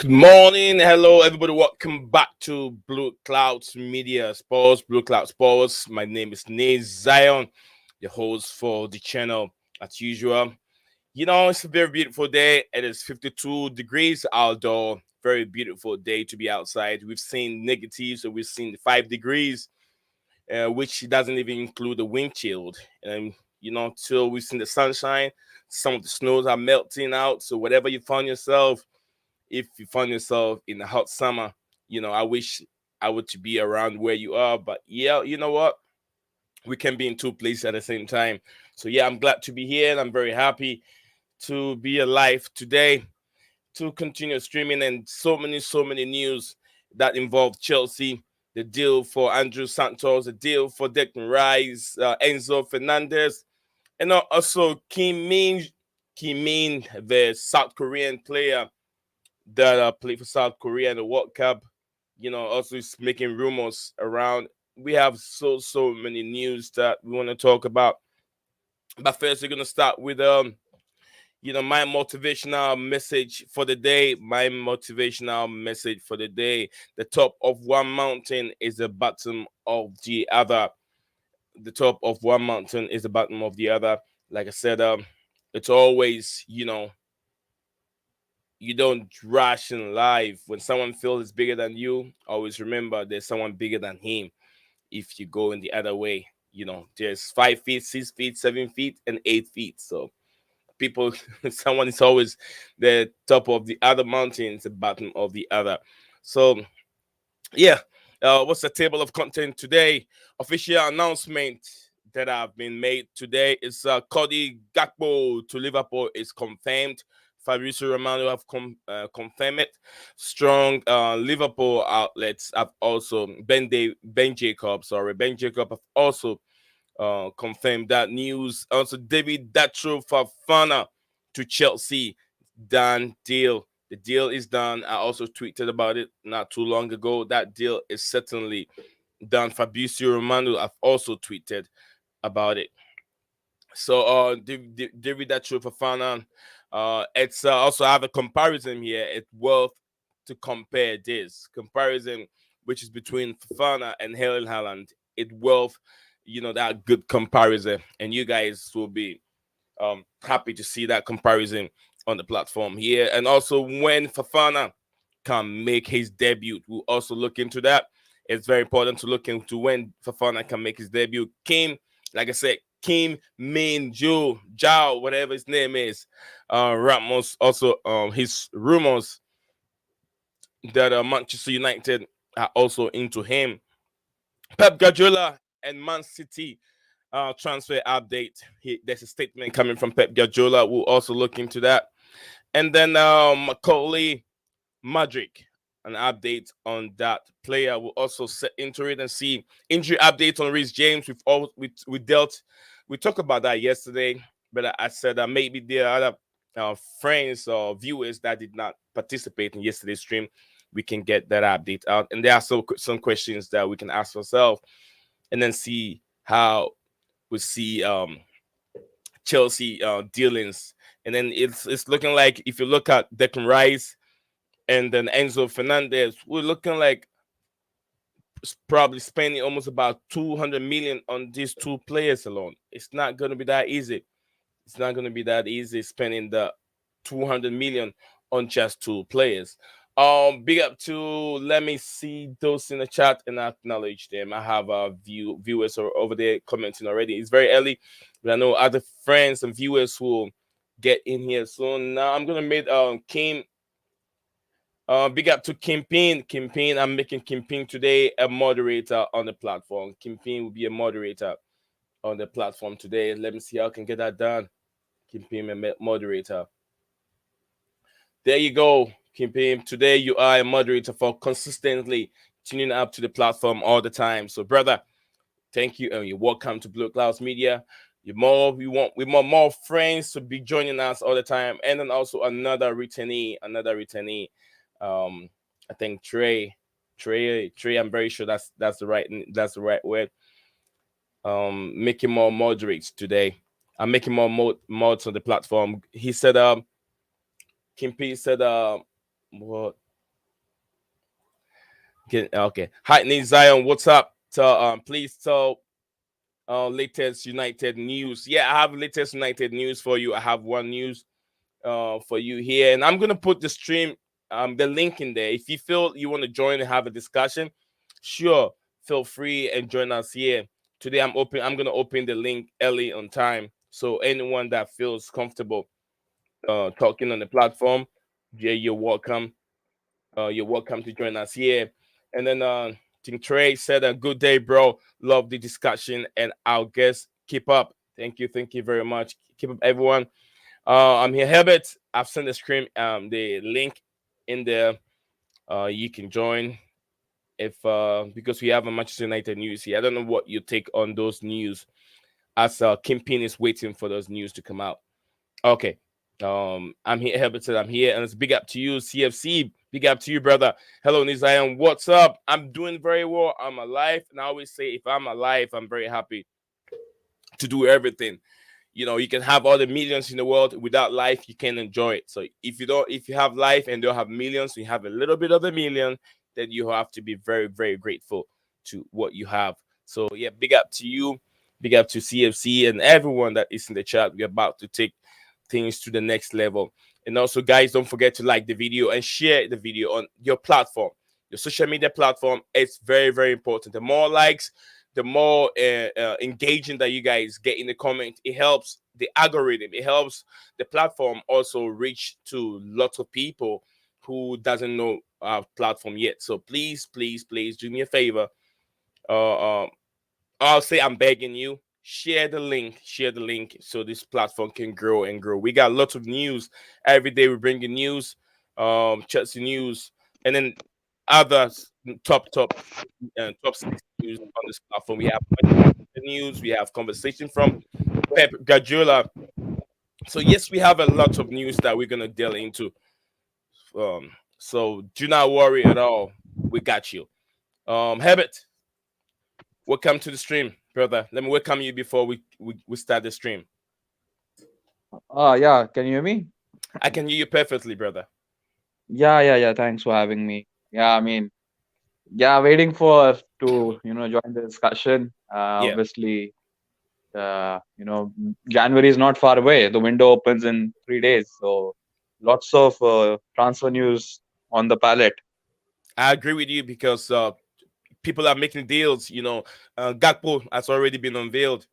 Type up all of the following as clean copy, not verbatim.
Good morning, hello everybody. Welcome back to Blue Clouds Media Sports, Blue Cloud Sports. My name is Nate Zion, the host for the channel. As usual, it's a very beautiful day. It is 52 degrees outdoor. Very beautiful day to be outside. We've seen negatives, so we've seen 5 degrees, which doesn't even include the wind chill. And till we've seen the sunshine, some of the snows are melting out. So whatever you find yourself, if you find yourself in a hot summer, I wish I would to be around where you are. But yeah, you know what? We can be in two places at the same time. So yeah, I'm glad to be here and I'm very happy to be alive today to continue streaming and so many news that involve Chelsea, the deal for Andrew Santos, the deal for Declan Rice, Enzo Fernandez, and also Kim Min, the South Korean player that played for South Korea in the World Cup. Also is making rumors around. We have so many news that we want to talk about. But first, we're gonna start with my motivational message for the day. My motivational message for the day: the top of one mountain is the bottom of the other. The top of one mountain is the bottom of the other. Like I said, it's always you don't rush in life. When someone feels it's bigger than you, always remember there's someone bigger than him. If you go in the other way, there's 5 feet, 6 feet, 7 feet, and 8 feet. So people, someone is always the top of the other mountains, the bottom of the other. So yeah, what's the table of content today? Official announcement that have been made today is Cody Gapko to Liverpool is confirmed. Fabrizio Romano have confirmed it. Strong Liverpool outlets have also Ben Jacob, have also confirmed that news. Also, David Datro Fofana to Chelsea, done deal. The deal is done. I also tweeted about it not too long ago. That deal is certainly done. Fabrizio Romano have also tweeted about it. So David Datro Fofana, it's also I have a comparison here. It's worth to compare this comparison, which is between Fofana and Helen Haaland. It worth that good comparison, and you guys will be happy to see that comparison on the platform here. And also when Fofana can make his debut, we'll also look into that. It's very important to look into when Fofana can make his debut. Like I said, Kim Min Jao, whatever his name is. Ramos also his rumors that Manchester United are also into him. Pep Guardiola and Man City transfer update. There's a statement coming from Pep Guardiola. We'll also look into that. And then Macaulay Madrid, an update on that player. We'll also set into it and see injury updates on Reece James. We talked about that yesterday, but I said that maybe there are other friends or viewers that did not participate in yesterday's stream. We can get that update out, and there are some questions that we can ask ourselves, and then see how we see Chelsea dealings. And then it's looking like if you look at Declan Rice and then Enzo Fernandez, we're looking like probably spending almost about 200 million on these two players alone. It's not going to be that easy. It's not going to be that easy spending the 200 million on just two players. Big up to let me see those in the chat and acknowledge them. I have viewers over there commenting already. It's very early, but I know other friends and viewers will get in here soon. Now I'm gonna make Kim. Big up to Kimpin. Kimpin, I'm making Kimpin today a moderator on the platform. Kimpin will be a moderator on the platform today. Let me see how I can get that done. Kimpin, a moderator. There you go, Kimpin. Today you are a moderator for consistently tuning up to the platform all the time. So, brother, thank you, and you're welcome to Blue Clouds Media. We want more friends to be joining us all the time, and then also another returnee. I think Trey. I'm very sure that's the right word. Making more moderates today. I'm making more mods on the platform. He said, Kimpi said, what? Okay. Hi, Nate Zion. What's up? Please tell latest United news. Yeah, I have latest United news for you. I have one news for you here, and I'm gonna put the stream the link in there. If you feel you want to join and have a discussion, sure, feel free and join us here. Today I'm gonna open the link early on time, so anyone that feels comfortable talking on the platform, yeah, you're welcome to join us here. And then Tim Trey said a good day, bro. Love the discussion, and our guests keep up. Thank you very much. Keep up, everyone. I'm here, Herbert. I've sent the link in there. You can join if because we have a Manchester United news here. I don't know what you take on those news as Kimpin is waiting for those news to come out. Okay. I'm here, Herbert said I'm here, and it's big up to you, CFC. Big up to you, brother. Hello, Nizayan. What's up? I'm doing very well. I'm alive. And I always say if I'm alive, I'm very happy to do everything. You know, you can have all the millions in the world without life, you can't enjoy it. So if you have life and don't have millions, you have a little bit of a million, then you have to be very, very grateful to what you have. So yeah, big up to you, big up to CFC and everyone that is in the chat. We're about to take things to the next level. And also, guys, don't forget to like the video and share the video on your platform, your social media platform. It's very, very important. The more likes, the more engaging that you guys get in the comment, it helps the algorithm. It helps the platform also reach to lots of people who doesn't know our platform yet. So please, please, please do me a favor. Uh, um, I'll say I'm begging you. Share the link so this platform can grow and grow. We got lots of news every day. We bring you news, Chelsea news, and then others top six news on this platform. We have news, we have conversation from Pep Guardiola. So yes, we have a lot of news that we're gonna delve into. So do not worry at all. We got you. Herbert, welcome to the stream, brother. Let me welcome you before we start the stream. Yeah, can you hear me? I can hear you perfectly, brother. Yeah. Thanks for having me. Yeah, I mean, yeah, waiting for to join the discussion. Yeah, Obviously, January is not far away. The window opens in 3 days, so lots of transfer news on the palette. I agree with you because people are making deals. You know, Gakpo has already been unveiled.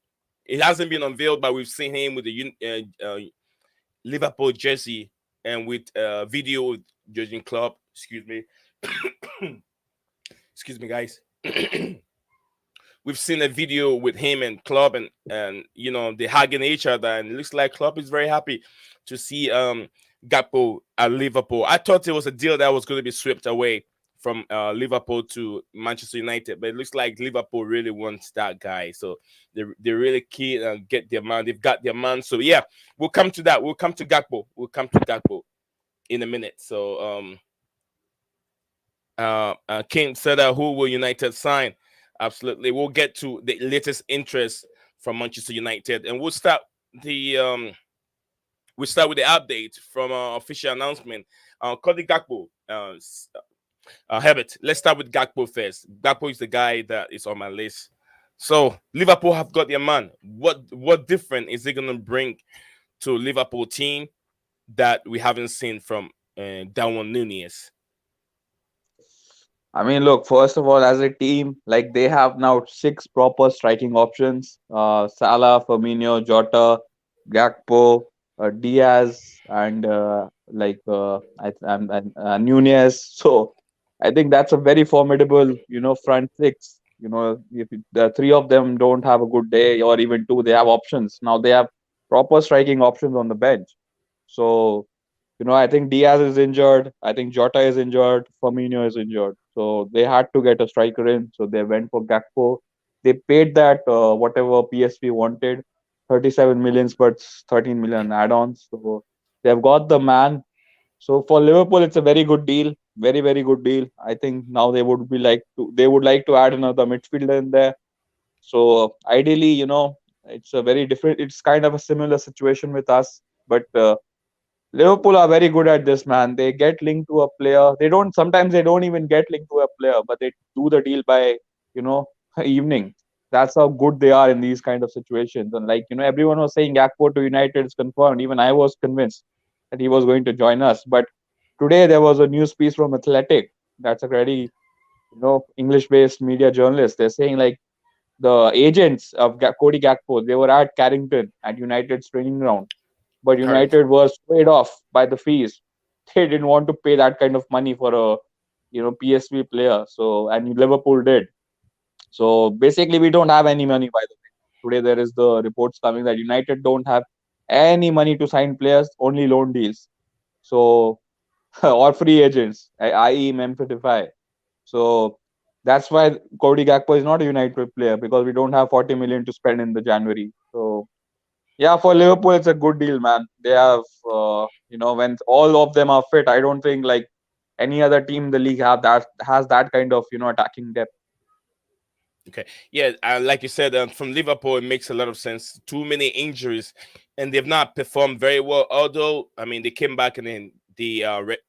It hasn't been unveiled, but we've seen him with the Liverpool jersey and with video with Jurgen Klopp. Excuse me, excuse me, guys. We've seen a video with him and Klopp, and you know they hugging each other, and it looks like Klopp is very happy to see Gakpo at Liverpool. I thought it was a deal that was going to be swept away from Liverpool to Manchester United, but it looks like Liverpool really wants that guy, so they're really keen and get their man. They've got their man, so yeah, we'll come to that. We'll come to Gakpo. We'll come to Gakpo in a minute. So King said, "Who will United sign?" Absolutely, we'll get to the latest interest from Manchester United, and we'll start with the update from official announcement. Cody Gakpo, Herbert. Let's start with Gakpo first. Gakpo is the guy that is on my list. So Liverpool have got their man. What different is it gonna bring to Liverpool team that we haven't seen from Darwin Nunez? I mean, look, first of all, as a team, like they have now six proper striking options: Salah, Firmino, Jota, Gakpo, Diaz, and Nunez. So I think that's a very formidable, front six. If the three of them don't have a good day, or even two, they have options. Now they have proper striking options on the bench. So I think Diaz is injured. I think Jota is injured. Firmino is injured. So they had to get a striker in. So they went for Gakpo. They paid that whatever PSV wanted, 37 million but 13 million add-ons. So they have got the man. So for Liverpool, it's a very good deal. Very, very good deal. I think now they would like to add another midfielder in there. So ideally, it's a very different. It's kind of a similar situation with us, but Liverpool are very good at this, man. They get linked to a player. They don't. Sometimes they don't even get linked to a player, but they do the deal by you know evening. That's how good they are in these kind of situations. And like everyone was saying, Gakpo to United is confirmed. Even I was convinced that he was going to join us. But today there was a news piece from Athletic. That's a very English-based media journalist. They're saying like the agents of Cody Gakpo, they were at Carrington at United's training ground, but Correct. United was swayed off by the fees. They didn't want to pay that kind of money for a PSV player. So and Liverpool did. So basically, we don't have any money. By the way, today there is the reports coming that United don't have any money to sign players, only loan deals. So or free agents, i.e. Memphis. So that's why Cody Gakpo is not a United player because we don't have 40 million to spend in the January. So yeah, for Liverpool, it's a good deal, man. They have, when all of them are fit, I don't think like any other team in the league have that has that kind of attacking depth. Okay. Yeah, like you said, from Liverpool, it makes a lot of sense. Too many injuries, and they've not performed very well. Although, I mean, they came back and then they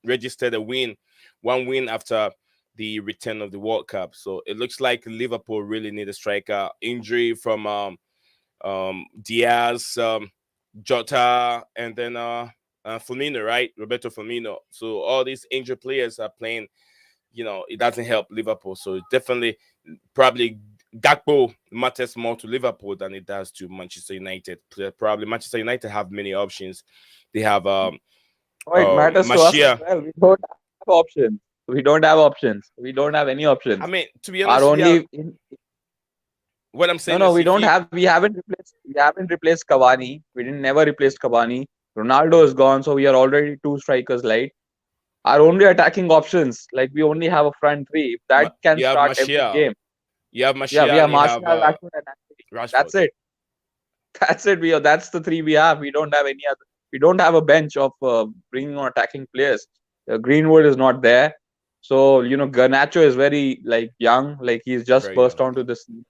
registered a win, one win after the return of the World Cup. So it looks like Liverpool really need a striker. Injury from Diaz, Jota, and then Firmino, right? Roberto Firmino. So all these injured players are playing. It doesn't help Liverpool. So definitely, probably Gakpo matters more to Liverpool than it does to Manchester United. Probably Manchester United have many options. They have Oh, it matters to us as Mashia. well. We don't have options. We don't have options. We don't have any I options. mean, to be Our honest, we have. only What I'm no, saying no, is, we if don't you have. We haven't replaced Cavani. We didn't never replace Cavani. Ronaldo is gone, so we are already two strikers light. Our only attacking options, like we only have a front three. If that can you have start every Mashia, game. you have Yeah, we Mashia, have and you have Martial, Rashford, and Anthony. Rashford. That's it. That's it. That's the three we have. We don't have any other. We don't have a bench of bringing on attacking players. Greenwood is not there. So Garnacho is very like young, like he's just Very burst young. onto the scene,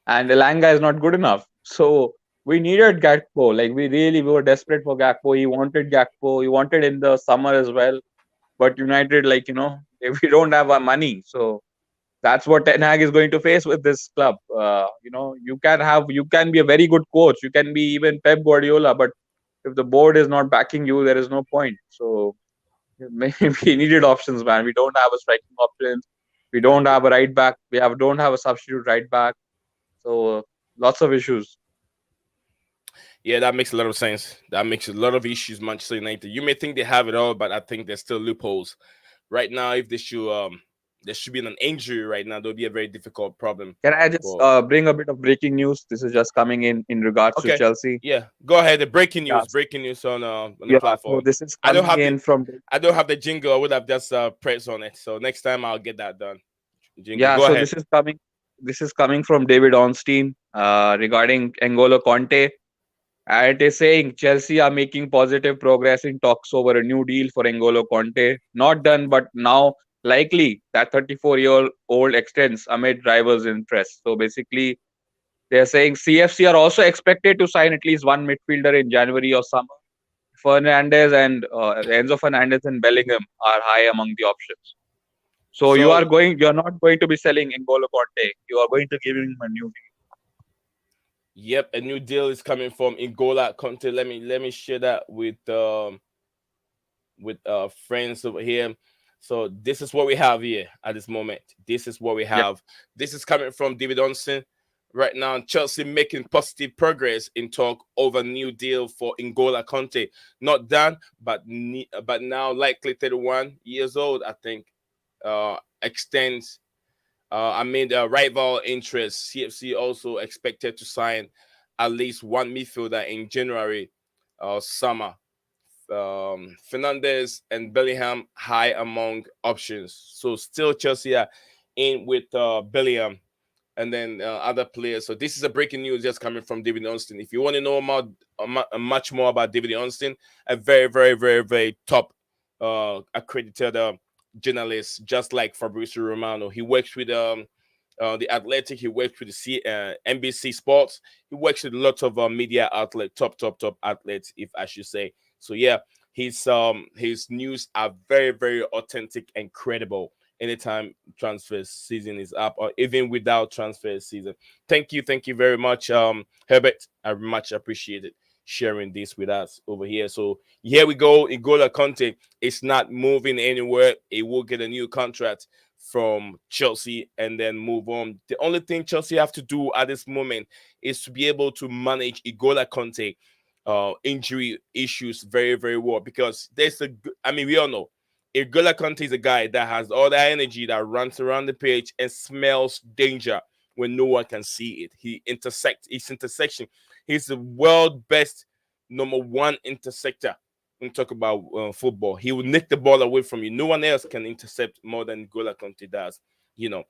and Elanga is not good enough. So we needed Gakpo. Like we were desperate for Gakpo. He wanted Gakpo. He wanted in the summer as well. But United, like we don't have our money, so that's what Ten Hag is going to face with this club. You can be a very good coach, you can be even Pep Guardiola, but if the board is not backing you, there is no point. So maybe we needed options, man. We don't have a striking options. We don't have a right back. Don't have a substitute right back. So lots of issues. Yeah, that makes a lot of sense. That makes a lot of issues. Manchester United. You may think they have it all, but I think there's still loopholes. Right now, if there should be an injury right now, there'll be a very difficult problem Can I just for. bring a bit of breaking news? This is just coming in regards to Okay, Chelsea. yeah, go ahead. The Yeah, breaking news on the yeah. So platform. this is I don't coming have the in from I don't have the jingle. I would have just pressed on it. So next time I'll get that done. Jingle, Yeah, go so ahead. this is coming from David Ornstein regarding N'Golo Conte. And it is saying Chelsea are making positive progress in talks over a new deal for N'Golo Conte. Not done, but now likely that 34-year-old extends amid rivals' interest. So basically, they're saying CFC are also expected to sign at least one midfielder in January or summer. Fernandez and Enzo Fernandez and Bellingham are high among the options. So So you're not going to be selling N'Golo Conte. You are going to give him a new deal. yep, a new deal is coming from Ingola Conte. Let me share that with friends over here. So this is what we have here at this moment. This is what we Yeah, have. This is coming from David Onsen. Right now, Chelsea making positive progress in talk over new deal for N'Golo Conte. Not done, but now likely 31 years old. I think extends. Rival interest. CFC also expected to sign at least one midfielder in January, summer. Fernandez and Bellingham high among options. So still Chelsea are in with Bellingham and then other players. So this is a breaking news just coming from David Onston. If you want to know about much more about David Onston, a very, very, very, very top accredited journalist, just like Fabrizio Romano. He works with the Athletic. He works with the NBC Sports. He works with lots of media outlets, top athletes, if I should say. So yeah, his news are very, very authentic and credible anytime transfer season is up, or even without transfer season. Thank you very much, Herbert. I much appreciated sharing this with us over here. So here we go. Igola Conte is not moving anywhere. He will get a new contract from Chelsea and then move on. The only thing Chelsea have to do at this moment is to be able to manage Igola Conte injury issues very, very well, because I mean, we all know Igola Conte is a guy that has all that energy that runs around the pitch and smells danger when no one can see it. His intersection. He's the world best number one intersector. When we talk about football, he will nick the ball away from you. No one else can intercept more than Igola Conte does. You know,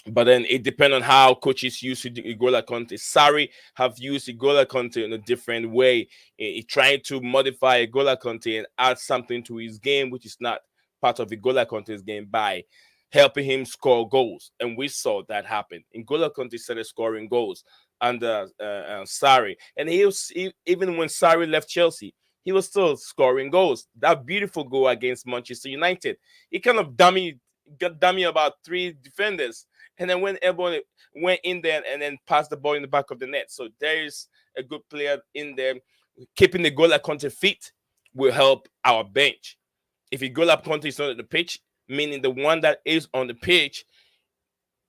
but then it depends on how coaches use Igola Conte. Sarri have used Igola Conte in a different way. He trying to modify Igola Conte and add something to his game, which is not part of Igola Conte's game, by helping him score goals. And we saw that happen. Igola Conte started scoring goals under Sarri. And even when Sarri left Chelsea, he was still scoring goals. That beautiful goal against Manchester United, he kind of got dummy about three defenders, and then when everyone went in there and then passed the ball in the back of the net. So there is a good player in there. Keeping the goal at Conte fit will help our bench. If Igola Conte is not at the pitch, meaning the one that is on the pitch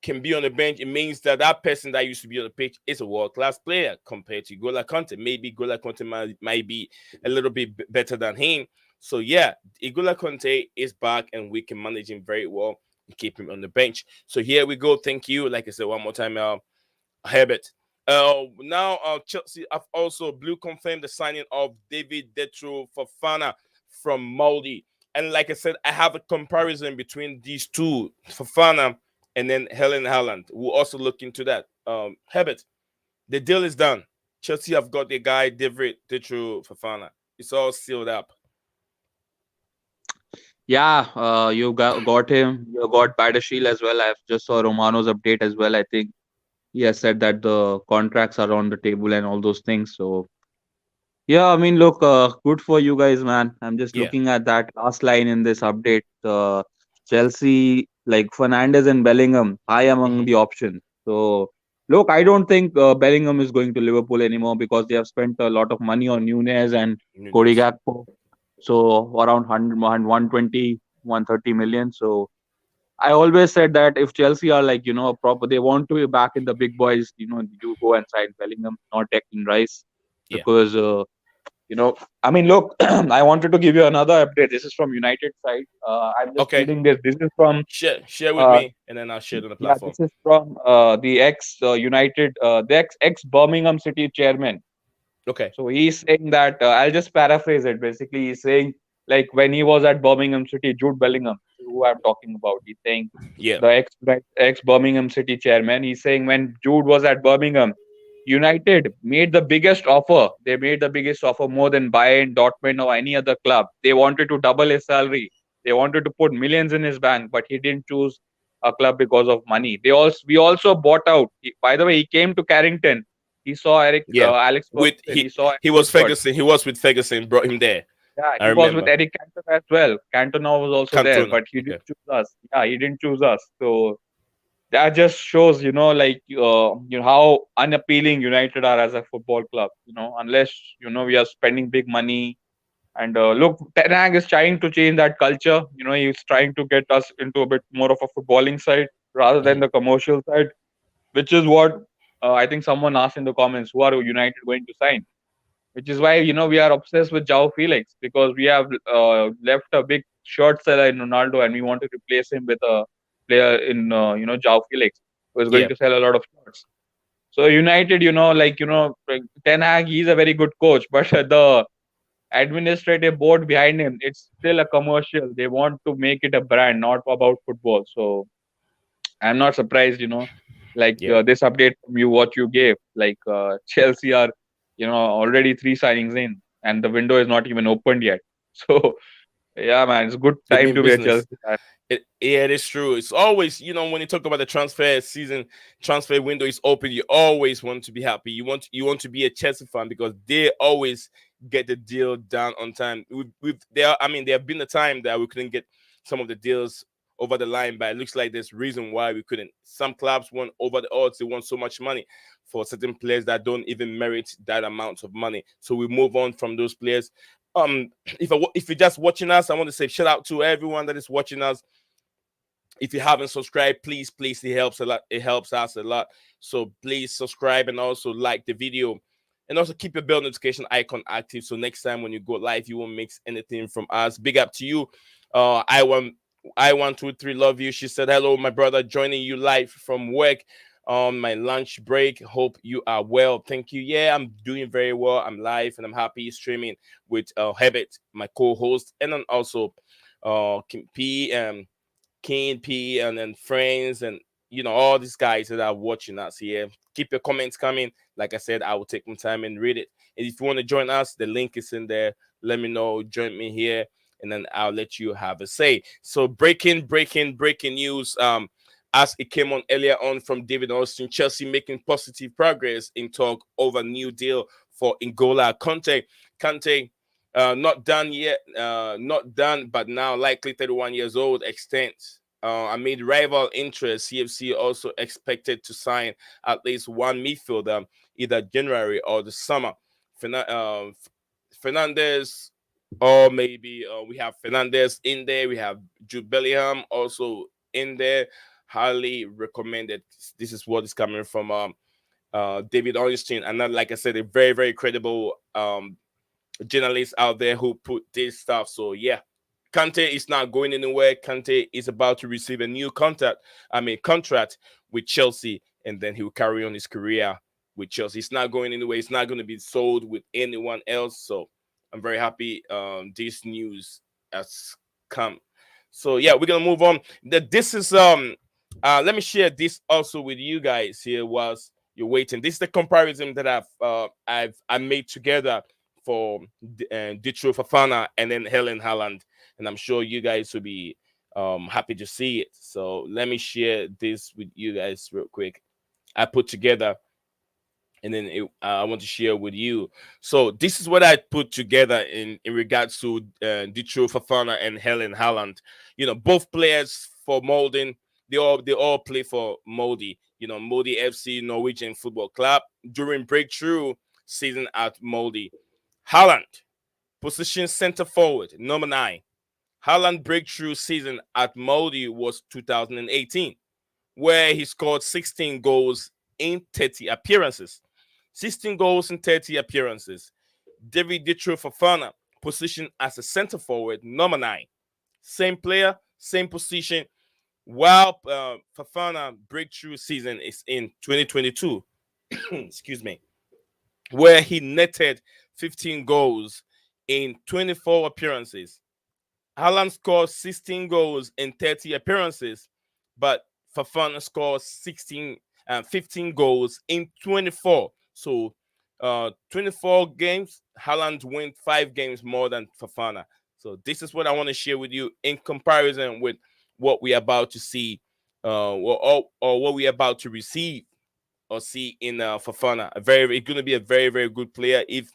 can be on the bench, it means that that person that used to be on the pitch is a world-class player compared to Gola Conte. Maybe Gola Conte might be a little bit better than him. So yeah, Igola Conte is back and we can manage him very well and keep him on the bench. So here we go. Thank you. Like I said, one more time, Herbert. Now Chelsea have also blue confirmed the signing of David Detro Fofana from Moldy. And like I said, I have a comparison between these two, Fofana and then Helen Haaland. We'll also look into that. Herbert, the deal is done. Chelsea have got the guy David Detro Fofana. It's all sealed up. Yeah, you got him. You got Badashil as well. I just saw Romano's update as well. I think he has said that the contracts are on the table and all those things. So yeah, I mean, look, good for you guys, man. I'm just Yeah. looking at that last line in this update. Chelsea, like Fernandez and Bellingham, high among Mm-hmm. the options. So, look, I don't think Bellingham is going to Liverpool anymore because they have spent a lot of money on Nunez and Cody Nunes. Gapko. So, around 120, 130 million. So, I always said that if Chelsea are like, proper, they want to be back in the big boys, you go and sign Bellingham, not Declan Rice. Yeah. Because you know, I mean, look, I wanted to give you another update. This is from United side. I'm just Okay. reading this. This is from, Share with uh, me, and then I'll share it on the yeah, platform. this is from the ex United, the ex Birmingham City chairman. Okay. So he's saying that I'll just paraphrase it. Basically, he's saying like when he was at Birmingham City, Jude Bellingham, who I'm talking about. He's saying Yeah. the ex Birmingham City chairman. He's saying when Jude was at Birmingham, United made the biggest offer. They made the biggest offer more than Bayern, Dortmund, or any other club. They wanted to double his salary. They wanted to put millions in his bank, but he didn't choose a club because of money. We also bought out. By the way, he came to Carrington. He saw Yeah. Alex With Ferguson. He saw Ed he was Woodward. Ferguson. He was with Ferguson. Brought him there. Yeah, I he was with remember. Eric Cantona as well. Cantona was also there, Cantona. but he Okay. didn't choose us. Yeah, he didn't choose us. So that just shows, like, how unappealing United are as a football club. Unless we are spending big money. And look, Ten Hag is trying to change that culture. He's trying to get us into a bit more of a footballing side rather than Mhm. the commercial side, which is what I think someone asked in the comments: who are United going to sign? Which is why we are obsessed with João Felix, because we have left a big short seller in Ronaldo and we want to replace him with a player in João Felix, who is going Yeah. to sell a lot of shorts. So United, like Ten Hag, he's a very good coach, but the administrative board behind him, it's still a commercial. They want to make it a brand, not about football. So I'm not surprised, like Yeah. this update from you, what you gave, like Chelsea are, already three signings in, and the window is not even opened yet. So yeah, man, it's a good They time mean to be a business. Chelsea fan. Yeah, it is true. It's always, when you talk about the transfer season, transfer window is open. You always want to be happy. You want to be a Chelsea fan because they always get the deal done on time. There, I mean, there have been a time that we couldn't get some of the deals over the line, but it looks like there's reason why we couldn't. Some clubs want over the odds; they want so much money for certain players that don't even merit that amount of money. So we move on from those players. If you're just watching us, I want to say shout out to everyone that is watching us. If you haven't subscribed, please, it helps a lot. It helps us a lot. So please subscribe and also like the video. And also keep your bell notification icon active. So next time when you go live, you won't miss anything from us. Big up to you. I123 love you. She said, hello, my brother, joining you live from work on my lunch break. Hope you are well. Thank you. Yeah, I'm doing very well. I'm live and I'm happy streaming with Herbert, my co-host, and then also Kim P. King P and then friends and all these guys that are watching us here. Keep your comments coming. Like I said, I will take some time and read it. And if you want to join us, the link is in there. Let me know. Join me here, and then I'll let you have a say. So breaking news. As it came on earlier on from David Austin, Chelsea making positive progress in talk over new deal for N'Golo Kante. Kante not done yet, not done, but now likely 31 years old, extent. Amid rival interest, CFC also expected to sign at least one midfielder either January or the summer. Fernandez, or maybe we have Fernandez in there. We have Jude Bellingham also in there. Highly recommended. This is what is coming from David Ornstein, and not, like I said, a very credible journalists out there who put this stuff. So yeah, Kante is not going anywhere. Kante is about to receive a new contract with Chelsea, and then he will carry on his career with Chelsea. It's not going anywhere. It's not going to be sold with anyone else. So I'm very happy this news has come. So yeah, we're gonna move on. This is let me share this also with you guys here whilst you're waiting. This is the comparison that I made together for Ditro Fofana and then Helen Haaland, and I'm sure you guys will be happy to see it. So let me share this with you guys real quick. I put together, and then I want to share with you. So this is what I put together in regards to Ditro Fofana and Helen Haaland. Both players for Molden. They all play for Molde. Molde FC, Norwegian Football Club, during breakthrough season at Molde. Haaland, position center forward, number 9. Haaland breakthrough season at Molde was 2018, where he scored 16 goals in 30 appearances. 16 goals in 30 appearances. David Ditro Fofana, position as a center forward, number 9. Same player, same position. While Fofana breakthrough season is in 2022, excuse me, where he netted 15 goals in 24 appearances. Haaland scored 16 goals in 30 appearances, but Fofana scored 15 goals in 24. So 24 games, Haaland win 5 games more than Fofana. So this is what I want to share with you in comparison with what we're about to see, or what we're about to receive or see in Fofana. It's going to be a very good player if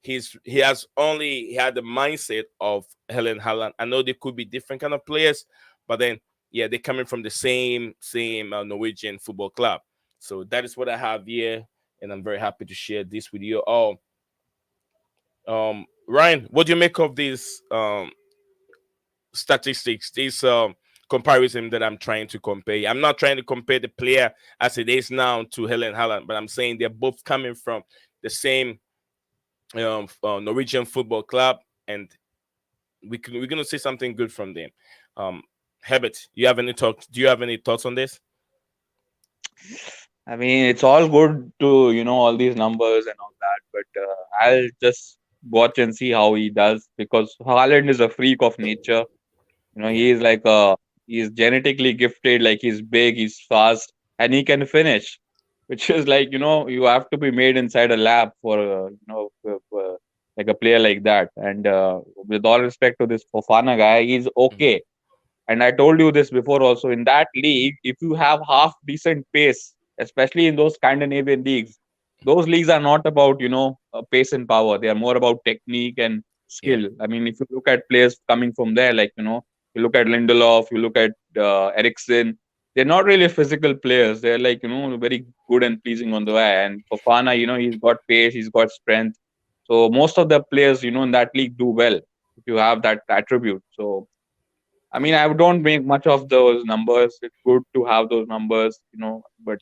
he has only had the mindset of Helen Haaland. I know they could be different kind of players, but then yeah, they're coming from the same Norwegian football club. So that is what I have here, and I'm very happy to share this with you all. Ryan, what do you make of these statistics? This comparison that I'm trying to compare. I'm not trying to compare the player as it is now to Helen Haaland, but I'm saying they're both coming from the same Norwegian football club, and we're gonna see something good from them. Um, Herbert, do you have any thoughts on this? I mean, it's all good to all these numbers and all that, but I'll just watch and see how he does, because Haaland is a freak of nature. Yeah. He is he's genetically gifted. Like, he's big, he's fast, and he can finish, which is like, you have to be made inside a lab for like a player like that. And with all respect to this Fofana guy, he's Mhm. okay. And I told you this before also. In that league, if you have half decent pace, especially in those Scandinavian leagues, those leagues are not about pace and power. They are more about technique and Yeah, skill. I mean, if you look at players coming from there, like you look at Lindelof, you look at Eriksen, they're not really physical players. They're like very good and pleasing on the eye. And Fofana, he's got pace, he's got strength. So most of the players in that league do well if you have that attribute. So I mean, I don't make much of those numbers. It's good to have those numbers, but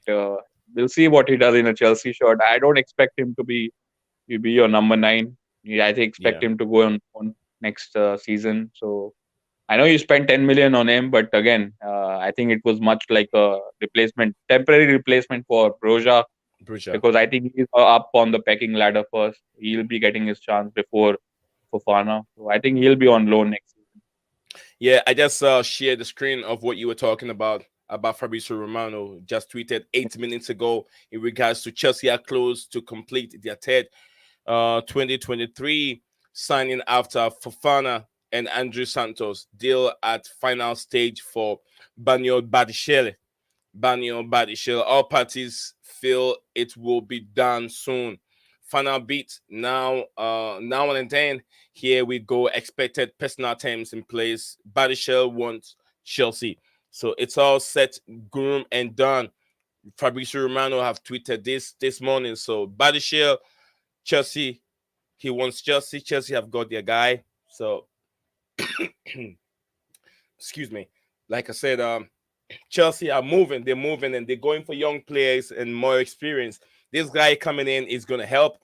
we'll see what he does in a Chelsea shirt. I don't expect him to be your number nine. Yeah, I think expect yeah, him to go on next season. So I know you spent 10 million on him, but again, I think it was much like a replacement, temporary replacement for Broja, Bruja. because I think he's up on the pecking ladder first. He'll be getting his chance before Fofana. So I think he'll be on loan next season. Yeah, I just shared the screen of what you were talking about Fabrizio Romano. Just tweeted 8 minutes ago in regards to Chelsea are close to complete their third 2023 signing after Fofana and Andrew Santos deal at final stage for Banyo Badishele. Banyo Badishele. All parties feel it will be done soon. Final beat now and then. Here we go. Expected personal terms in place. Badishele wants Chelsea. So it's all set, groomed, and done. Fabrizio Romano have tweeted this morning. So Badishele, Chelsea, he wants Chelsea. Chelsea have got their guy. So excuse me. Like I said, Chelsea are moving. They're moving and they're going for young players and more experience. This guy coming in is going to help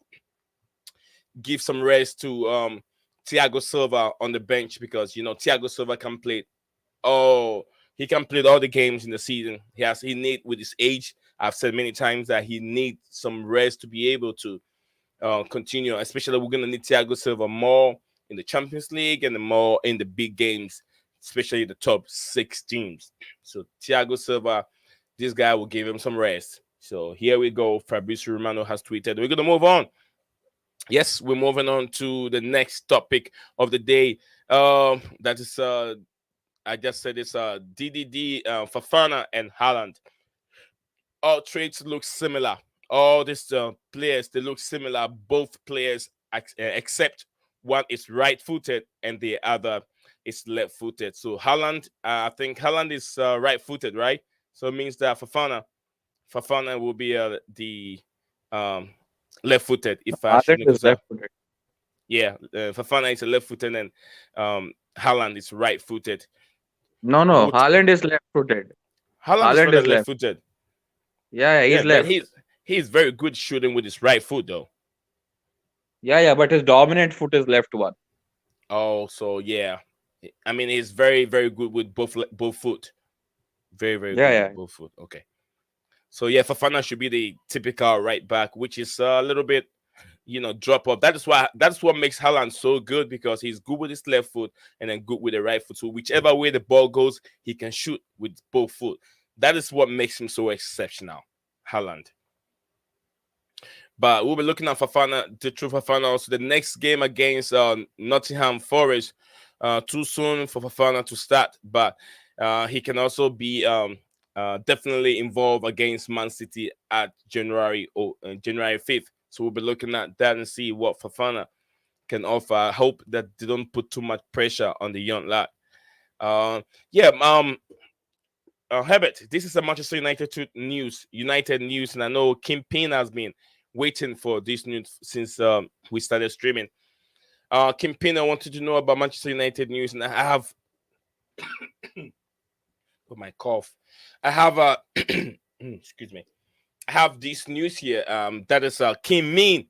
give some rest to Thiago Silva on the bench, because Thiago Silva can play. Oh, he can play all the games in the season. He need, with his age. I've said many times that he needs some rest to be able to continue. Especially, we're gonna need Thiago Silva more in the Champions League and more in the big games, especially the top six teams. So Thiago Silva, this guy will give him some rest. So here we go. Fabrizio Romano has tweeted. We're gonna move on. Yes, we're moving on to the next topic of the day. That is I just said it's DDD, Fafana and Haaland. All traits look similar. All these players, they look similar. Both players, except one is right-footed and the other is left-footed. So Haaland, I think Haaland is right-footed, right? So it means that Fafana will be the um, left-footed, if I should Haaland know, is because left-footed. yeah, Fafana is a left-footed and Haaland is right-footed. No, no, Would Haaland is left-footed. Haaland is Haaland rather is left. left-footed? Yeah, yeah, Yeah, he's but left. he's very good shooting with his right foot though. Yeah, yeah, but his dominant foot is left one. Oh, so yeah, I mean he's very good with both foot. Very Yeah, good with yeah. both foot. Okay, so yeah, Fafana should be the typical right back, which is a little bit drop off. That's what makes Haaland so good, because he's good with his left foot and then good with the right foot. So whichever way the ball goes, he can shoot with both foot. That is what makes him so exceptional, Haaland. But we'll be looking at Fafana, the true Fafana. Also, the next game against Nottingham Forest. Too soon for Fafana to start, but he can also be definitely involved against Man City at January 5th. So we'll be looking at that and see what Fafana can offer. I hope that they don't put too much pressure on the young lad. Yeah, Herbert, this is a Manchester United news, and I know Kingpin has been waiting for this news since we started streaming. Kingpin, I wanted to know about Manchester United news, and I have oh, my cough. I have excuse me. I have this news here. That is Kim Min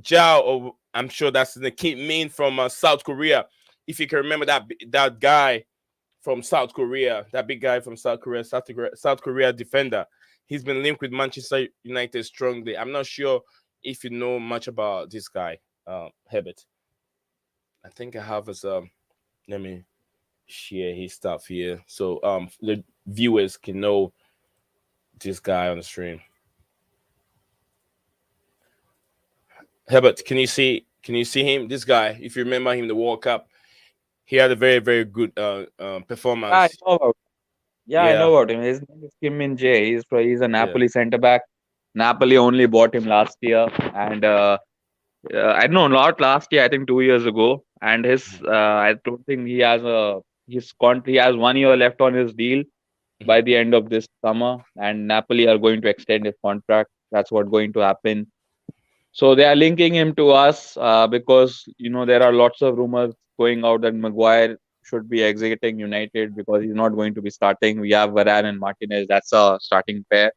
Jao, or I'm sure that's the Kim Min from South Korea. If you can remember that guy from South Korea, that big guy from South Korea defender. He's been linked with Manchester United strongly. I'm not sure if you know much about this guy, Herbert. I think I have his let me share his stuff here so the viewers can know this guy on the stream. Herbert, can you see him? This guy, if you remember him, the World Cup, he had a very good Yeah, performance. I know Yeah, about him. His name is Kim Min Jae. He's a yeah, Napoli centre back. Napoli only bought him last year, and I don't know, not last year. I think 2 years ago. And his, Mhm, I don't think he has he has 1 year left on his deal mhm. by the end of this summer, and Napoli are going to extend his contract. That's what going to happen. So they are linking him to us because there are lots of rumors going out that Maguire should be exiting United because he's not going to be starting. We have Varane and Martinez. That's a starting pair.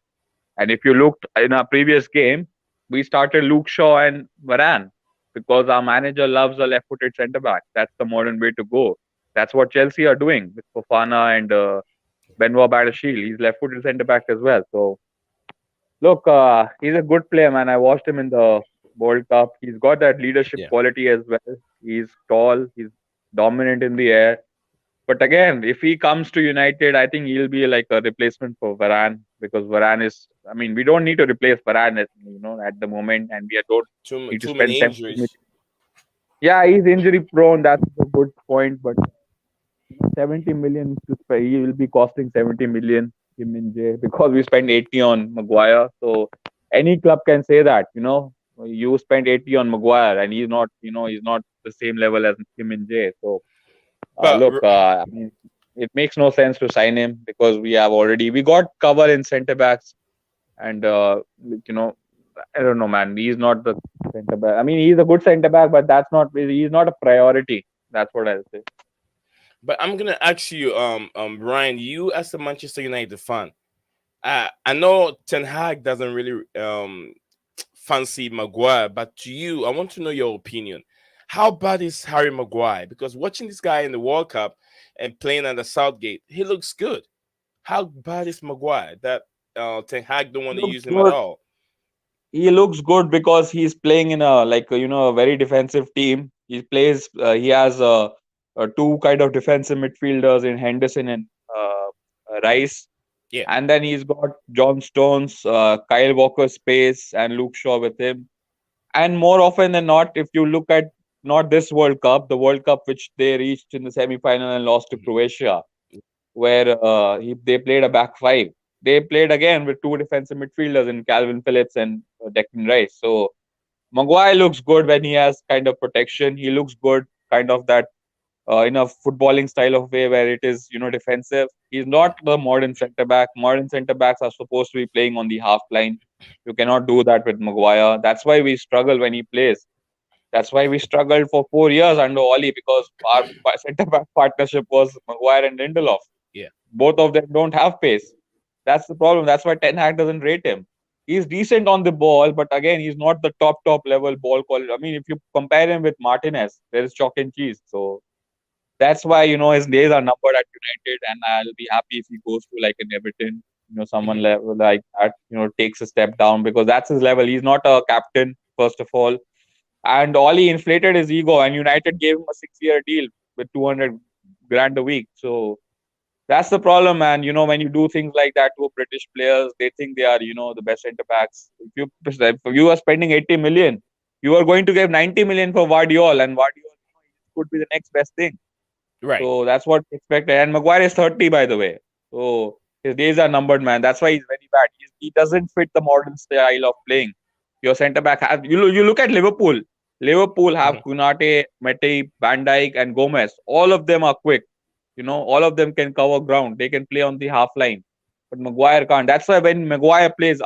And if you looked in our previous game, we started Luke Shaw and Varane because our manager loves a left-footed centre back. That's the modern way to go. That's what Chelsea are doing with Fofana and Benoit Badiashile. He's left-footed centre back as well. So look, he's a good player, man. I watched him in the World Cup. He's got that leadership Yeah, quality as well. He's tall. He's dominant in the air. But again, if he comes to United, I think he'll be like a replacement for Varane because Varane is. I mean, we don't need to replace Varane, at the moment, and we don't need to too spend many 70 million. injuries. Yeah, he's injury prone. That's a good point, but 70 million to spend, he will be costing 70 million. Kim Min Jae because we spent 80 on Maguire. So any club can say that. You spent 80 on Maguire, and he's not the same level as Kim Min Jae. So But look, I mean, it makes no sense to sign him because we got cover in centre backs, and you know, I don't know, man. He's not the centre back. I mean, he's a good centre back, but he's not a priority. That's what I'll say. I'm gonna ask you, Ryan, you as a Manchester United fan, I know Ten Hag doesn't really fancy Maguire, but to you, I want to know your opinion. How bad is Harry Maguire? Because watching this guy in the World Cup and playing under Southgate, he looks good. How bad is Maguire that Ten Hag don't want to Looks use him at good. all? He looks good because he's playing in a very defensive team. He has two kind of defensive midfielders in Henderson and Rice, Yeah. and then he's got John Stones, Kyle Walker's pace, and Luke Shaw with him. And more often than not, if you look at not this World Cup, the World Cup which they reached in the semi-final and lost to Mhm. Croatia, where they played a back five. They played again with two defensive midfielders in Calvin Phillips and Declan Rice. So Maguire looks good when he has kind of protection. He looks good, kind of that in a footballing style of way where it is defensive. He's not the modern centre back. Modern centre backs are supposed to be playing on the half line. You cannot do that with Maguire. That's why we struggle when he plays. That's why we struggled for 4 years under Oli because our centre back partnership was Maguire and Lindelof. Yeah. Both of them don't have pace. That's the problem. That's why Ten Hag doesn't rate him. He's decent on the ball, but again, he's not the top level ball quality. I mean, if you compare him with Martinez, there is chalk and cheese. So that's why his days are numbered at United, and I'll be happy if he goes to like an Everton. Someone Mhm. level like that. Takes a step down because that's his level. He's not a captain, first of all, and Oli inflated his ego, and United gave him a 6 year deal with 200 grand a week. So that's the problem, man. When you do things like that to British players, they think they are, the best centre backs. If you are spending 80 million, you are going to give 90 million for Vardiol, and Vardiol could be the next best thing. Right. So that's what we expected. And Maguire is 30, by the way. So his days are numbered, man. That's why he's very bad. He doesn't fit the modern style of playing. Your centre back has you look at Liverpool. Liverpool have Mhm. Kunate, Mete, Van Dijk, and Gomez. All of them are quick. All of them can cover ground. They can play on the half line. But Maguire can't. That's why when Maguire plays,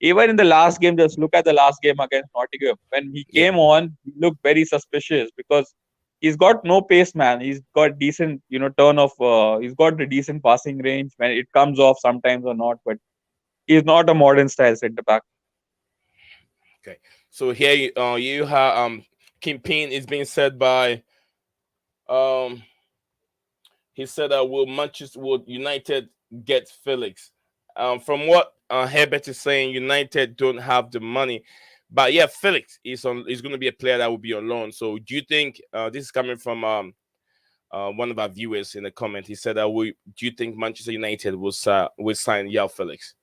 even in the last game, just look at the last game against Nottingham. When he Yeah. came on, he looked very suspicious because he's got no pace, man. He's got decent, he's got the decent passing range when it comes off sometimes or not, but he's not a modern style centre back. Okay. So here you have campaign is being said by um he said will United get Felix? From what Herbert is saying, United don't have the money. But yeah, Felix is going to be a player that will be on loan. So do you think this is coming from one of our viewers in the comment? He said that we do you think Manchester United will sign Yao Felix?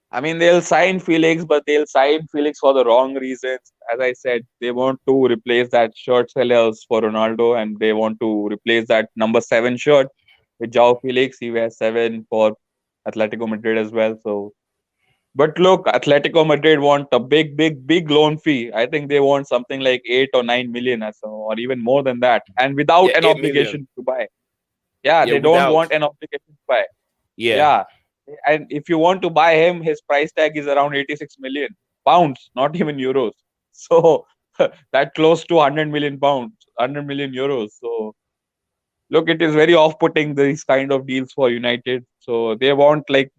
I mean, they'll sign Felix, but they'll sign Felix for the wrong reasons. As I said, they want to replace that shirt sellers for Ronaldo, and they want to replace that number 7 shirt with Joao Felix. He wears 7 for Atletico Madrid as well. So But look, Atletico Madrid want a big loan fee. I think they want something like 8 or 9 million or even more than that, and Yeah, without an 8 million. obligation to buy. Yeah, Yeah, they don't without. want an obligation to buy. Yeah. Yeah, and if you want to buy him, his price tag is around 86 million pounds, not even euros. So that close to 100 million pounds, 100 million euros. So look, it is very off-putting these kind of deals for United. So they want like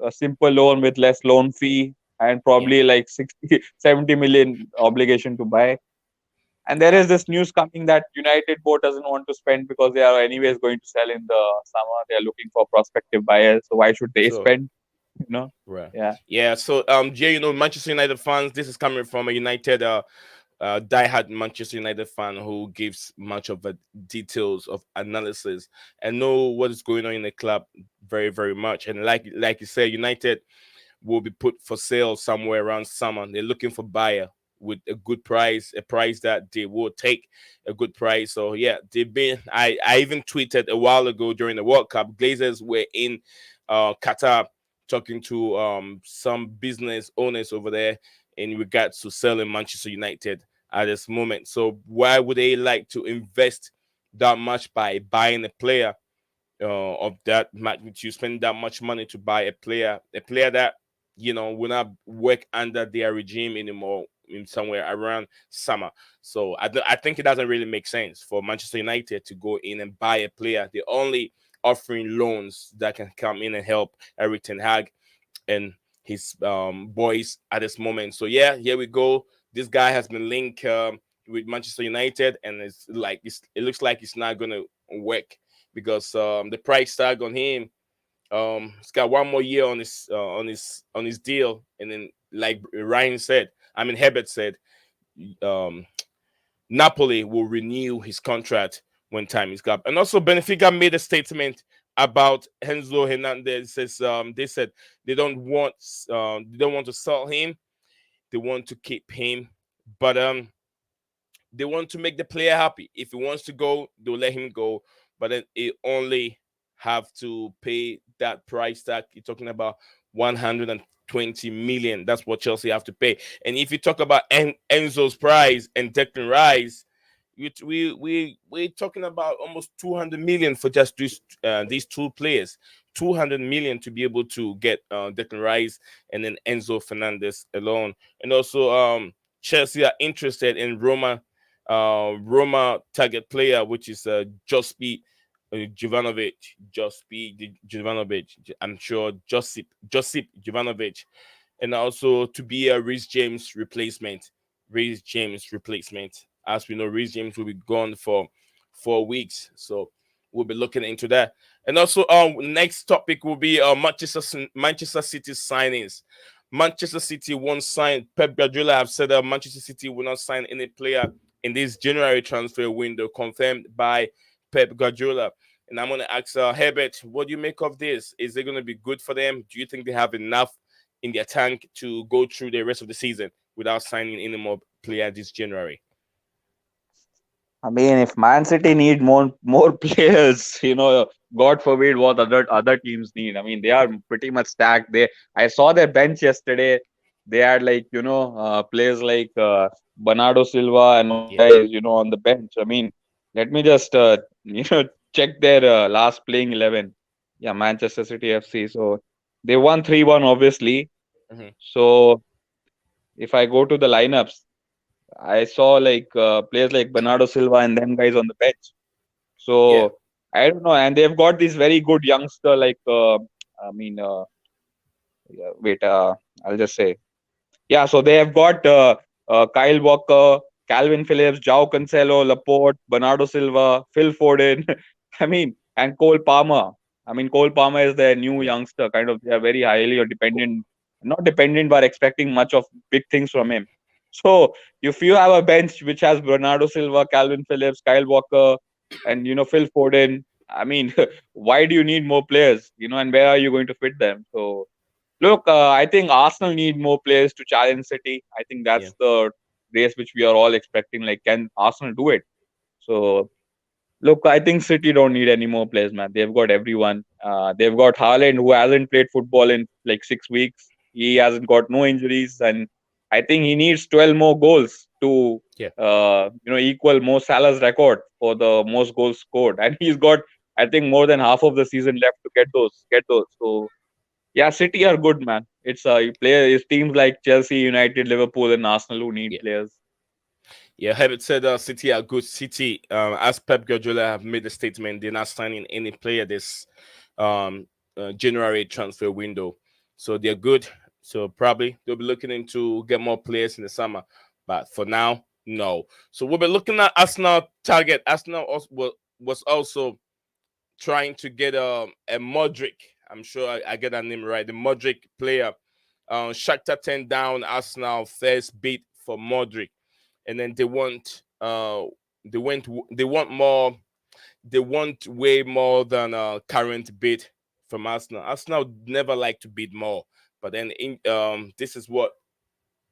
a simple loan with less loan fee and Yeah. probably like 60, 70 million obligation to buy. And there Yeah. is this news coming that United board doesn't want to spend because they are anyways going to sell in the summer. They are looking for prospective buyers. So why should they So spend? You know? right. Yeah. Yeah. So Jay, Manchester United fans, this is coming from a United diehard Manchester United fan who gives much of the details of analysis and know what is going on in the club very, very much. And like you said, United will be put for sale somewhere around summer. They're looking for buyer with a good price, a price that they will take a good price. So yeah, they've been. I even tweeted a while ago during the World Cup. Glazers were in Qatar talking to some business owners over there in regards to selling Manchester United at this moment. So why would they like to invest that much by buying a player of that magnitude, spend that much money to buy a player that will not work under their regime anymore in somewhere around summer. So I think it doesn't really make sense for Manchester United to go in and buy a player. They're only offering loans that can come in and help Eric Ten Hag and his boys at this moment. So yeah, here we go. This guy has been linked with Manchester United, and it looks like it's not gonna work because the price tag on him, he's got one more year on his deal, and then like Ryan said, Herbert said, um, Napoli will renew his contract when time is up. And also, Benfica made a statement about Enzo Hernandez. Says they said they don't want to sell him. They want to keep him, but they want to make the player happy. If he wants to go, they'll let him go. But then it only have to pay that price tag. You're talking about 120 million. That's what Chelsea have to pay. And if you talk about Enzo's price and Declan Rice, we're talking about almost 200 million for just these two players. 200 million to be able to get Declan Rice and then Enzo Fernandez alone. And also Chelsea are interested in Roma target player, which is Josip Jovanovic. Jovanovic. I'm sure Josip Jovanovic, and also to be a Reece James replacement. Reece James replacement. As we know, Reece James will be gone for 4 weeks, so we'll be looking into that. And also, next topic will be Manchester City signings. Manchester City won't sign. Pep Guardiola have said that Manchester City will not sign any player in this January transfer window, confirmed by Pep Guardiola. And I'm going to ask Herbert, what do you make of this? Is it going to be good for them? Do you think they have enough in their tank to go through the rest of the season without signing any more player this January? I mean, if Man City need more players, God forbid what other teams need. I mean, they are pretty much stacked. I saw their bench yesterday. They had like players like Bernardo Silva and all Yeah. guys, on the bench. I mean, let me just check their last playing 11. Yeah, Manchester City FC. So they won 3-1, obviously. Hmm. So if I go to the lineups, I saw like players like Bernardo Silva and them guys on the bench. Yeah. So I don't know, and they've got this very good youngster like I mean, yeah, wait, I'll just say yeah, so they have got Kyle Walker, Calvin Phillips, João Cancelo, Laporte, Bernardo Silva, Phil Foden. I mean, and Cole Palmer. I mean, Cole Palmer is their new Yeah. youngster. Kind of, they are very highly or dependent, not dependent, but expecting much of big things from him. So if you have a bench which has Bernardo Silva, Calvin Phillips, Kyle Walker, and Phil Foden, I mean, why do you need more players? And where are you going to fit them? So look, I think Arsenal need more players to challenge City. I think Yeah. that's the race which we are all expecting. Like, can Arsenal do it? So, look, I think City don't need any more players, man. They've got everyone. They've got Haaland, who hasn't played football in like 6 weeks. He hasn't got no injuries, and I think he needs 12 more goals to Yeah, equal Mo Salah's record for the most goals scored, and he's got I think more than half of the season left to get those. So yeah, City are good, man. It's teams like Chelsea, United, Liverpool, and Arsenal who need yeah. players. Yeah, Herbert said City are good. City, as Pep Guardiola have made a statement, they're not signing any player this um, January transfer window. So they're good. So probably they'll be looking into get more players in the summer. But for now, no. So we'll be looking at Arsenal target. Arsenal was also trying to get a Modric. I'm sure I get that name right. The Modric player. Shakhtar turned down Arsenal first bid for Modric, and then they want more, they want way more than current bid from Arsenal. Arsenal never like to bid more, but then this is what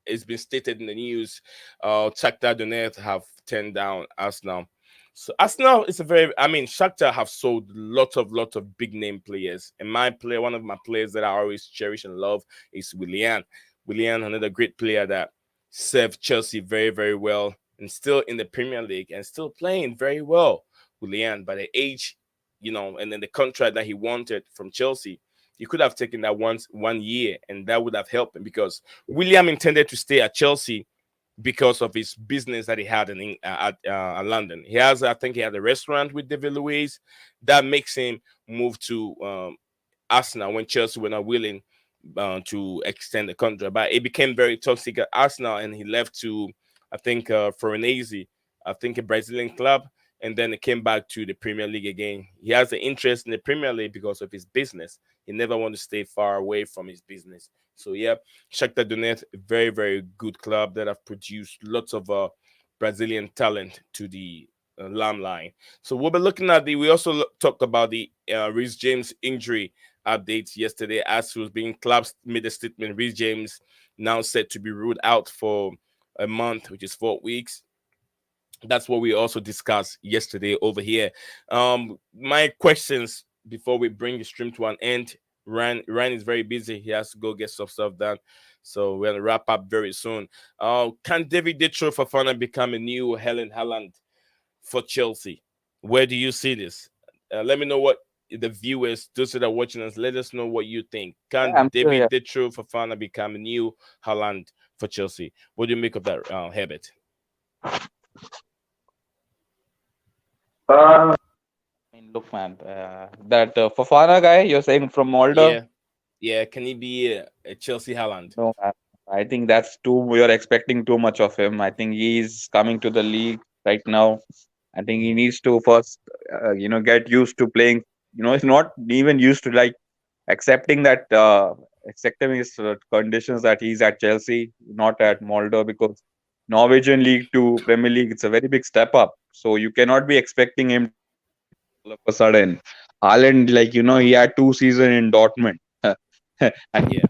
it's been stated in the news. Shakhtar Donetsk have turned down Arsenal. So Arsenal is a very, I mean, Shakhtar have sold lots of big name players. And one of my players that I always cherish and love is Willian. Willian, another great player that served Chelsea very, very well and still in the Premier League and still playing very well. Willian, by the age, and then the contract that he wanted from Chelsea, he could have taken that once 1 year, and that would have helped him because William intended to stay at Chelsea because of his business that he had at London. I think he had a restaurant with David Luiz. That makes him move to Arsenal when Chelsea were not willing to extend the contract. But it became very toxic at Arsenal, and he left to, I think, Forenese, I think a Brazilian club, and then he came back to the Premier League again. He has an interest in the Premier League because of his business. He never wanted to stay far away from his business. So yeah, Shakhtar Donetsk, a very very good club that have produced lots of Brazilian talent to the limelight. So we'll be looking at we also talked about the Reece James injury updates yesterday as he was being clubs made a statement. Reece James now said to be ruled out for a month, which is 4 weeks. That's what we also discussed yesterday over here. My questions before we bring the stream to an end. Ryan is very busy. He has to go get some stuff done. So we're gonna wrap up very soon. Can David Ditro Fofana become a new Helen Haaland for Chelsea? Where do you see this? Let me know what the viewers, those that are watching us, let us know what you think. Yeah, Can I'm sure. Yeah. David Ditro Fofana become a new Haaland for Chelsea? What do you make of that habit? I mean, look, man, that Fofana guy you're saying from Malta. Yeah, yeah. Can he be a Chelsea Haaland? No, I think that's too. You're expecting too much of him. I think he's coming to the league right now. I think he needs to first, get used to playing. He's not even used to like accepting that, accepting his conditions that he's at Chelsea, not at Molde, because Norwegian League to Premier League, it's a very big step up. So you cannot be expecting him to be Haaland all of a sudden. Haaland, like he had 2 seasons in Dortmund, and he Yeah.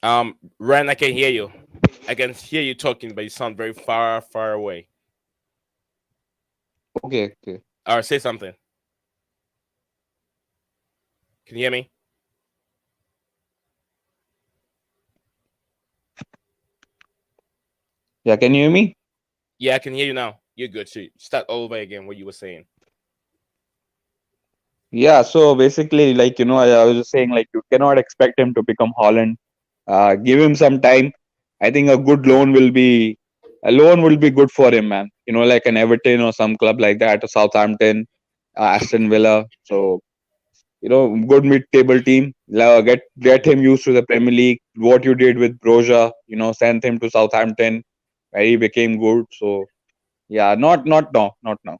got Ryan, I can hear you. I can hear you talking, but you sound very far, far away. okay, okay. All right, say something. Can you hear me? Yeah, can you hear me? Yeah, I can hear you now. You're good. So start all over again. What you were saying. Yeah, so basically, like I was just saying, like you cannot expect him to become Holland. Give him some time. I think a loan will be good for him, man. Like an Everton or some club like that, or Southampton, Aston Villa. So good mid-table team. Get him used to the Premier League. What you did with Broja, send him to Southampton, where he became good. So yeah, not now, not now.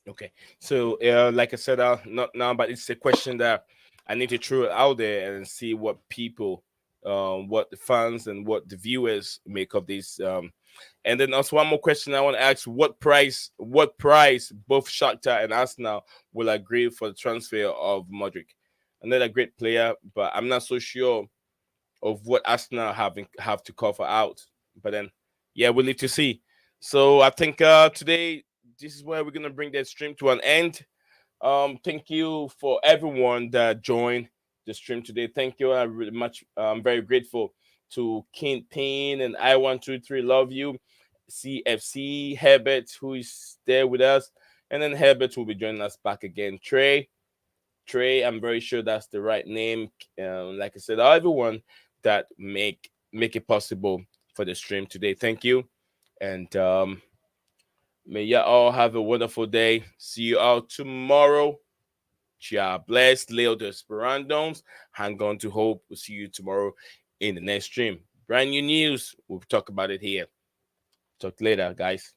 Okay. So, like I said, not now, but it's a question that I need to throw it out there and see what people, what the fans and what the viewers make of this. And then also one more question I want to ask: What price both Shakhtar and Arsenal will agree for the transfer of Modric? Another great player, but I'm not so sure of what Arsenal have to cover out. But then, yeah, we'll need to see. So I think today this is where we're gonna bring that stream to an end. Thank you for everyone that joined the stream today. Thank you. I really much. I'm very grateful to Kingpin and I123. Love you. CFC Herbert, who is there with us, and then Herbert will be joining us back again. Trey. I'm very sure that's the right name. Like I said, everyone that make it possible for the stream today. Thank you, and may you all have a wonderful day. See you all tomorrow. Chia bless Leo Desperandoms. Hang on to hope. We'll see you tomorrow in the next stream. Brand new news. We'll talk about it here. Talk later, guys.